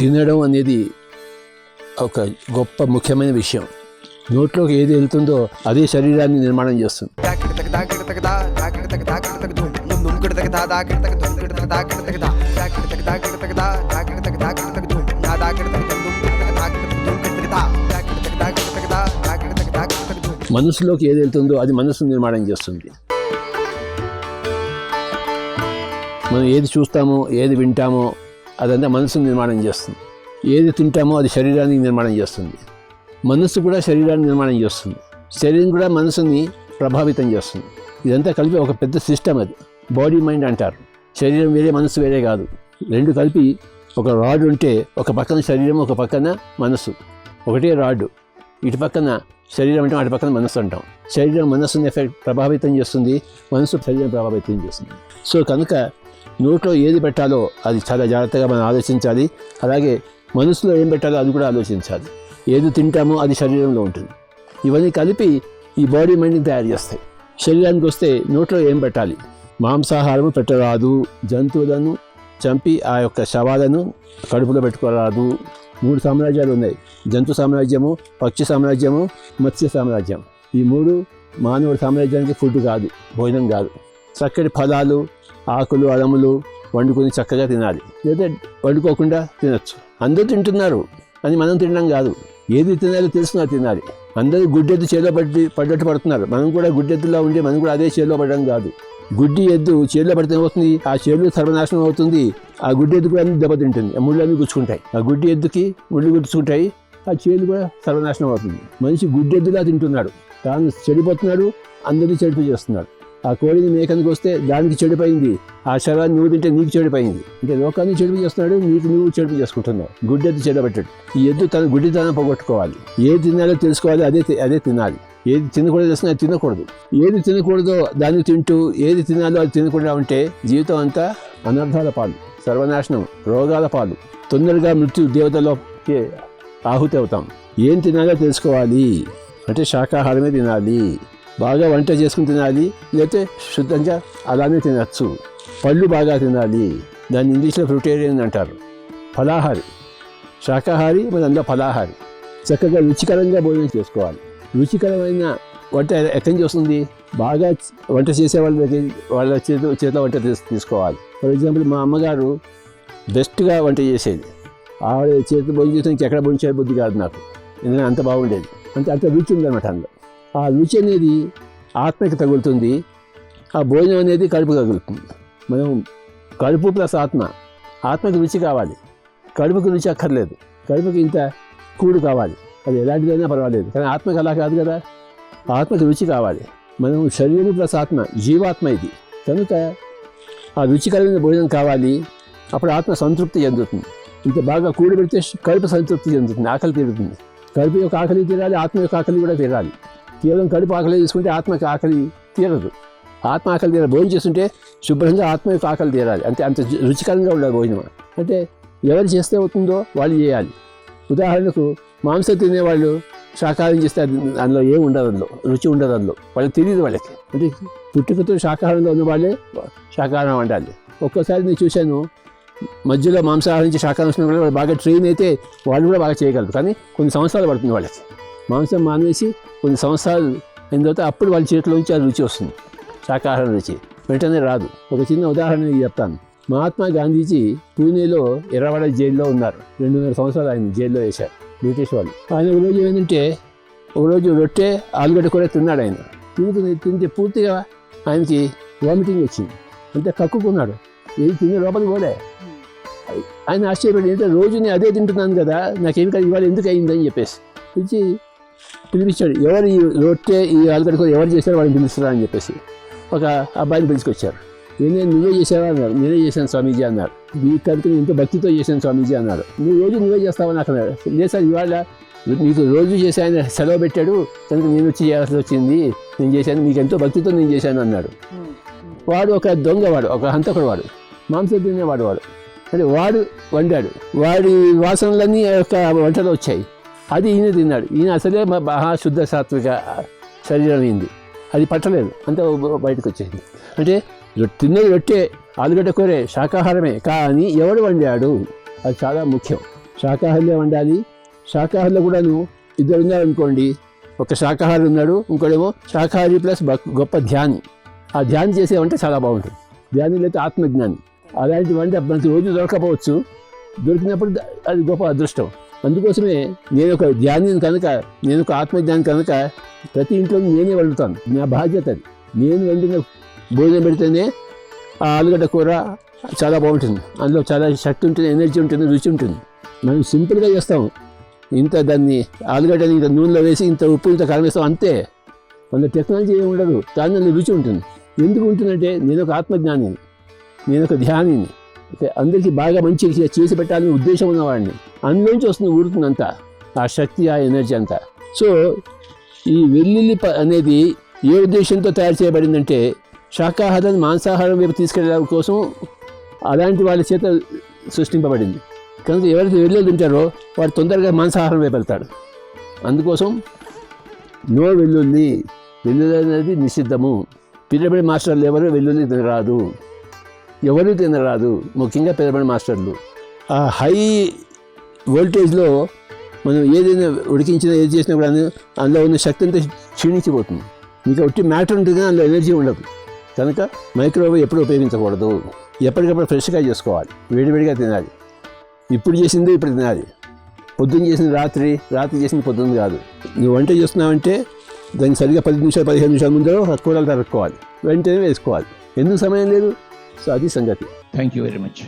తినడం అనేది ఒక గొప్ప ముఖ్యమైన విషయం. నోట్లోకి ఏది వెళ్తుందో అదే శరీరాన్ని నిర్మాణం చేస్తుంది. మనసులోకి ఏది వెళ్తుందో అది మనసును నిర్మాణం చేస్తుంది. మనం ఏది చూస్తామో ఏది వింటామో అదంతా మనసును నిర్మాణం చేస్తుంది. ఏది తింటామో అది శరీరాన్ని నిర్మాణం చేస్తుంది. మనస్సు కూడా శరీరాన్ని నిర్మాణం చేస్తుంది. శరీరం కూడా మనసుని ప్రభావితం చేస్తుంది. ఇదంతా కలిపి ఒక పెద్ద సిస్టమ్. అది బాడీ మైండ్ అంటారు. శరీరం వేరే మనసు వేరే కాదు. రెండు కలిపి ఒక రాడ్ ఉంటే ఒక పక్కన శరీరం ఒక పక్కన మనసు. ఒకటే రాడ్. ఇటు పక్కన శరీరం అంటే అటు పక్కన మనసు అంటాం. శరీరం మనస్సుని ప్రభావితం చేస్తుంది, మనసు శరీరం ప్రభావితం చేస్తుంది. సో కనుక నోట్లో ఏది పెట్టాలో అది చాలా జాగ్రత్తగా మనం ఆలోచించాలి. అలాగే మనసులో ఏం పెట్టాలో అది కూడా ఆలోచించాలి. ఏది తింటామో అది శరీరంలో ఉంటుంది. ఇవన్నీ కలిపి ఈ బాడీ మైండ్ని తయారు చేస్తాయి. శరీరానికి వస్తే నోట్లో ఏం పెట్టాలి? మాంసాహారము పెట్టరాదు. జంతువులను చంపి ఆ యొక్క శవాలను కడుపులో పెట్టుకోరాదు. 3 సామ్రాజ్యాలు ఉన్నాయి. జంతు సామ్రాజ్యము, పక్షి సామ్రాజ్యము, మత్స్య సామ్రాజ్యం. ఈ 3 మానవుడి సామ్రాజ్యానికి ఫుడ్ కాదు, భోజనం కాదు. చక్కటి ఫలాలు, ఆకులు, అలములు వండుకొని చక్కగా తినాలి. లేదా వండుకోకుండా తినచ్చు. అందరూ తింటున్నారు అని మనం తినడం కాదు. ఏది తినాలో తెలుసుకున్నా తినాలి. అందరూ గుడ్డెద్దు చేలో పడ్డట్టు పడుతున్నారు. మనం కూడా గుడ్డెద్దులా ఉండి మనం కూడా అదే చేలో పడడం కాదు. గుడ్డి ఎద్దు చేలో పడితే ఏమవుతుంది? ఆ చేలు సర్వనాశనం అవుతుంది. ఆ గుడ్డెద్దు కూడా అన్ని దెబ్బతింటుంది. ఆ ముళ్ళన్నీ గుచ్చుకుంటాయి. ఆ గుడ్డి ఎద్దుకి ముళ్ళు గుచ్చుకుంటాయి. ఆ చేలు కూడా సర్వనాశనం అవుతుంది. మనిషి గుడ్డెద్దులా తింటున్నాడు. తాను చెడిపోతున్నాడు, అందరినీ చెడిపి చేస్తున్నాడు. ఆ కోడిని మేకనికి వస్తే దానికి చెడిపోయింది. ఆ శవాన్ని నువ్వు తింటే నీకు చెడిపోయింది. అంటే లోకాన్ని చెడిపి చేస్తున్నాడు, నీకు నువ్వు చెడిపి చేసుకుంటున్నావు. గుడ్డెద్దు చెడబెట్టాడు. ఈ ఎద్దు తన గుడ్డితనం పోగొట్టుకోవాలి. ఏది తినాలో తెలుసుకోవాలి, అదే తినాలి. ఏది తినకూడదు తెలిసిన అది తినకూడదు. ఏది తినకూడదో దాన్ని తింటూ ఏది తినాలో అది తినకుండా ఉంటే జీవితం అంతా అనర్థాల పాలు, సర్వనాశనం, రోగాల పాలు. తొందరగా మృత్యు దేవతలోకి ఆహుతి అవుతాం. ఏం తినాలో తెలుసుకోవాలి. అంటే శాకాహారమే తినాలి. బాగా వంట చేసుకుని తినాలి, లేకపోతే శుద్ధంగా అలానే తినచ్చు. పళ్ళు బాగా తినాలి. దాన్ని ఇంగ్లీష్లో ఫ్రూటేరియన్ అంటారు. ఫలాహారి, శాకాహారి, మరి అందులో ఫలాహారి. చక్కగా రుచికరంగా భోజనం చేసుకోవాలి. రుచికరమైన వంట ఎక్కడి నుంచి వస్తుంది? బాగా వంట చేసే వాళ్ళ చేతిలో వంట తీసుకోవాలి. ఫర్ ఎగ్జాంపుల్ మా అమ్మగారు బెస్ట్గా వంట చేసేది. ఆవిడ చేతి భోజనం చేస్తే ఇంకెక్కడ భోజనం చేయ బుద్ధి కాదు నాకు. ఎందుకంటే అంత బాగుండేది. అంత రుచి ఉందన్నమాట అందులో. ఆ రుచి అనేది ఆత్మకి తగులుతుంది. ఆ భోజనం అనేది కడుపు తగులుతుంది. మనం కడుపు ప్లస్ ఆత్మకి రుచి కావాలి. కడుపుకి రుచి అక్కర్లేదు. కడుపుకి ఇంత కూడు కావాలి. అది ఎలాంటిదైనా పర్వాలేదు. కానీ ఆత్మకి అలా కాదు కదా. ఆత్మకి రుచి కావాలి. మనం శరీరం ప్లస్ ఆత్మ, జీవాత్మ ఇది. కనుక ఆ రుచికరమైన భోజనం కావాలి. అప్పుడు ఆత్మ సంతృప్తి చెందుతుంది. ఇంత బాగా కూడి పెడితే కడుపు సంతృప్తి చెందుతుంది, ఆకలి తీరుతుంది. కడుపు యొక్క ఆకలి తీరాలి, ఆత్మ యొక్క ఆకలి కూడా తీరాలి. కేవలం కడుపు ఆకలి తీసుకుంటే ఆత్మకి ఆకలి తీరదు. ఆత్మ ఆకలి తీరాలి. భోజనం చేస్తుంటే శుభ్రంగా ఆత్మ యొక్క ఆకలి తీరాలి. అంత రుచికరంగా ఉండాలి భోజనం. అంటే ఎవరు చేస్తే అవుతుందో వాళ్ళు చేయాలి. ఉదాహరణకు మాంసం తినేవాళ్ళు శాకాహారం చేస్తే అందులో ఏం ఉండదు, అందులో రుచి ఉండదు. అందులో వాళ్ళకి తెలియదు. వాళ్ళకి అంటే పుట్టుకతో శాకాహారంలో ఉన్న వాళ్ళే శాకాహారం వండాలి. ఒక్కోసారి నేను చూశాను, మధ్యలో మాంసాహారం నుంచి శాకాహారం వచ్చిన వాళ్ళు బాగా ట్రైన్ అయితే వాళ్ళు కూడా బాగా చేయగలరు. కానీ కొన్ని సంవత్సరాలు పడుతుంది వాళ్ళకి. మాంసం మానేసి కొన్ని సంవత్సరాలు అయిన తర్వాత అప్పుడు వాళ్ళ చేతిలో నుంచి అది రుచి వస్తుంది. శాకాహారం రుచి వెంటనే రాదు. ఒక చిన్న ఉదాహరణ చెప్తాను. మహాత్మా గాంధీజీ పూణేలో ఎర్రవాడ జైల్లో ఉన్నారు. 200 సంవత్సరాలు ఆయన జైల్లో వేశారు బ్రిటిష్ వాళ్ళు. ఆయన ఒకరోజు ఏంటంటే ఒకరోజు రొట్టె ఆలుగడ్డ కూడా తిన్నాడు. ఆయన తింటే పూర్తిగా ఆయనకి వామిటింగ్ వచ్చింది. అంటే కక్కుకున్నాడు. ఏది తినే లోపల కూడా ఆయన ఆశ్చర్యపడి, అంటే రోజు నేను అదే తింటున్నాను కదా, నాకేం కాదు, ఇవాళ ఎందుకు అయిందని చెప్పేసి పిలిపించాడు. ఎవరు ఈ రొట్టె ఈ ఆలుగడ్డ కూడా ఎవరు చేశారో వాళ్ళని పిలుస్తారా అని చెప్పేసి ఒక అబ్బాయిని పిలుచుకొచ్చారు. నువ్వే చేసావా అన్నారు. నేనే చేశాను స్వామీజీ అన్నారు. ఈ కనుక ఎంతో భక్తితో చేశాను స్వామీజీ అన్నారు. రోజు నువ్వే చేస్తావని అన్నారు. లేదు సార్, ఇవాళ మీకు రోజు చేసి ఆయన సెలవు పెట్టాడు కనుక నేను వచ్చి చేయాల్సి వచ్చింది, నేను చేశాను, మీకు ఎంతో భక్తితో నేను చేశాను అన్నాడు. వాడు ఒక దొంగవాడు, ఒక హంతకుడు, వాడు మాంసం తినేవాడు. అంటే వాడు వండాడు. వాడి వాసనలన్నీ యొక్క వంటలో వచ్చాయి. అది ఈయన తిన్నాడు. ఈయన అసలే మహాశుద్ధ సాత్విక శరీరం అయింది. అది పట్టలేదు, అంతా బయటకు వచ్చేసింది. అంటే తిన్నది రొట్టె ఆలుగడ్డ కూరే శాకాహారమే, కానీ ఎవడు వండాడు అది చాలా ముఖ్యం. శాకాహారులే వండాలి. శాకాహారులు కూడాను ఇద్దరు ఉన్నారనుకోండి, ఒక శాకాహారి ఉన్నాడు, ఇంకోడేమో శాకాహారి ప్లస్ గొప్ప ధ్యాని. ఆ ధ్యానం చేసే వంట చాలా బాగుంటుంది. ధ్యానం అయితే ఆత్మజ్ఞాని. అలాంటి వంట ప్రతి రోజు దొరకపోవచ్చు, దొరికినప్పుడు అది గొప్ప అదృష్టం. అందుకోసమే నేను ఒక ధ్యాని కనుక, నేను ఒక ఆత్మజ్ఞాని కనుక ప్రతి ఇంట్లో నేనే వండుతాను. నా బాధ్యత అది. నేను వండిన భోజనం పెడితేనే ఆ ఆలుగడ్డ కూర చాలా బాగుంటుంది. అందులో చాలా శక్తి ఉంటుంది, ఎనర్జీ ఉంటుంది, రుచి ఉంటుంది. మనం సింపుల్గా చేస్తాం. ఇంత దాన్ని ఆలుగడ్డని ఇంత నూనెలో వేసి ఇంత ఉప్పు ఇంత కారం వేస్తాం, అంతే. అందులో టెక్నాలజీ ఏమి ఉండదు, కానీ అందులో రుచి ఉంటుంది. ఎందుకు ఉంటుందంటే నేను ఒక ఆత్మజ్ఞానిని, నేను ఒక ధ్యానిని. అందరికీ బాగా మంచి చేసి పెట్టాలని ఉద్దేశం ఉన్నవాడిని. అందులోంచి వస్తుంది ఊరుతుందంతా ఆ శక్తి, ఆ ఎనర్జీ అంతా. సో ఈ వెల్లుల్లి అనేది ఏ ఉద్దేశంతో తయారు చేయబడిందంటే శాకాహారాన్ని మాంసాహారం వైపు తీసుకెళ్ళడం కోసం అలాంటి వాళ్ళ చేత సృష్టింపబడింది. కనుక ఎవరైతే వెల్లుల్లి తింటారో వాడు తొందరగా మాంసాహారం వైపు వెళ్తాడు. అందుకోసం నో వెల్లుల్లి. వెల్లుల్లి అనేది నిషిద్ధము. పిరమిడ్ మాస్టర్లు ఎవరు వెల్లుల్లి తినరాదు, ఎవరు తినరాదు, ముఖ్యంగా పిరమిడ్ మాస్టర్లు. ఆ హై వోల్టేజ్లో మనం ఏదైనా ఉడికించినా ఏది చేసినా కూడా అందులో ఉన్న శక్తి అంతా క్షీణించిపోతుంది. మీకు ఒట్టి మ్యాటర్ ఉంటుంది, అందులో ఎనర్జీ ఉండదు. కనుక మైక్రోవేవ్ ఎప్పుడు ఉపయోగించకూడదు. ఎప్పటికప్పుడు ఫ్రెష్గా చేసుకోవాలి, వేడివేడిగా తినాలి. ఇప్పుడు చేసింది ఇప్పుడు తినాలి. పొద్దున్న చేసింది రాత్రి, రాత్రి చేసింది పొద్దున్న కాదు. నువ్వు వంట చేస్తున్నావంటే దాన్ని సరిగ్గా 10 నిమిషాలు 15 నిమిషాల ముందర కూరలు తరుక్కోవాలి, వెంటనే వేసుకోవాలి. ఎందుకు సమయం లేదు? సో అది సంగతి. Thank you very much.